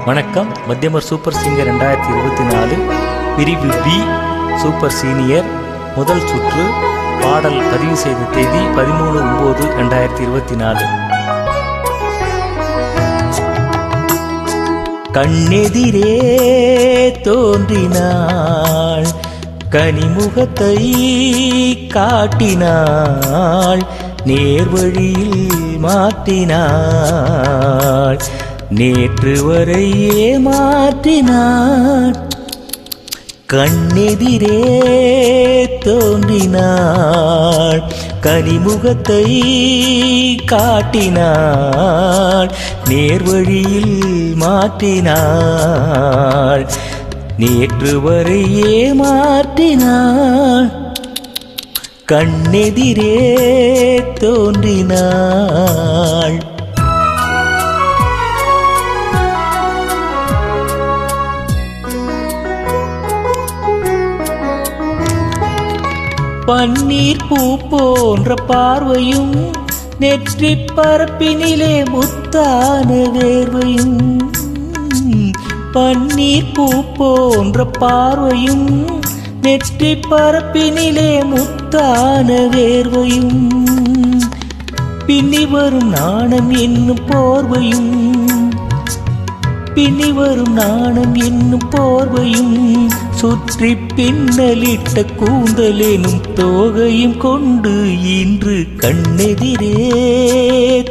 வணக்கம். மத்தியமர் super singer 2024 பிரிவு B super senior முதல் சுற்று. பாடல் பதிவு செய்த தேதி 13/9/2024. கண்ணெதிரே தோன்றினாள், கனிமுகத்தை காட்டினாள், நேர்வழியில் மாற்றினாள், நேற்று வரை ஏமாற்றினாள். கண்ணெதிரே தோன்றினாள், கனிமுகத்தை காட்டினாள், நேர்வழியில் மாற்றினாள், நேற்று வரை ஏமாற்றினாள். கண்ணெதிரே தோன்றினாள். பன்னீர் பூ போன்ற பார்வையும், நெற்றி பரப்பினிலே முத்தான வேர்வையும். பன்னீர் பூ போன்ற பார்வையும், நெற்றி பரப்பினிலே முத்தான வேர்வையும். பின்னி வரும் நாணம் என்னும் போர்வையும், பின்னி வரும் நாணம் என்னும் போர்வையும், சுற்றி பின்னலிட்ட கூந்தலேனும் தோகையும் கொண்டு இன்று கண்ணெதிரே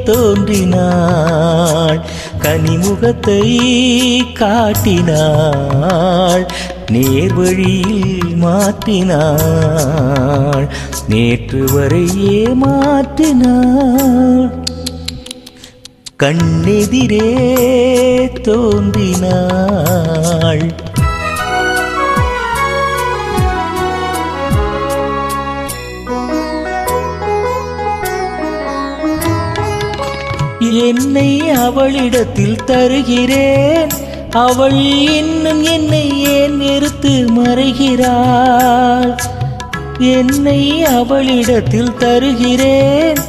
தோன்றினாள், கனிமுகத்தை காட்டினாள், நேர்வழியில் மாற்றினாள், நேற்று வரை ஏமாற்றினாள். கண்ணெதிரே தோன்றினாள். என்னை அவளிடத்தில் தருகிறேன், அவள் இன்னும் என்னை ஏன் வெறுத்து மறைகிறாள். என்னை அவளிடத்தில் தருகிறேன்,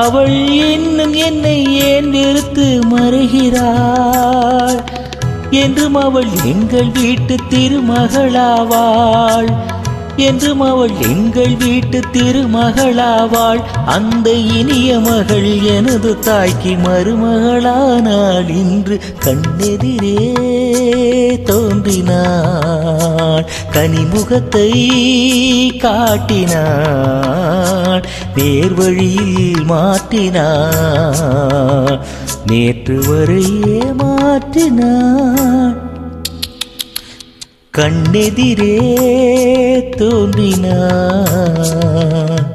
அவள் இன்னும் என்னை ஏன் வெறுத்து மறைகிறாள். என்றும் அவள் எங்கள் வீட்டு திருமகளாவாள், என்றும் அவள் எங்கள் வீட்டு திருமகளாவாள். அந்த இனிய மகள் எனது தாய்க்கு மருமகளானாள். இன்று கண்ணெதிரே தோன்றினாள், கனிமுகத்தை காட்டினாள், நேர்வழியில் மாற்றினாள், நேற்று வரை ஏமாற்றினாள். கண்ணெதிரே தோன்றினாள்.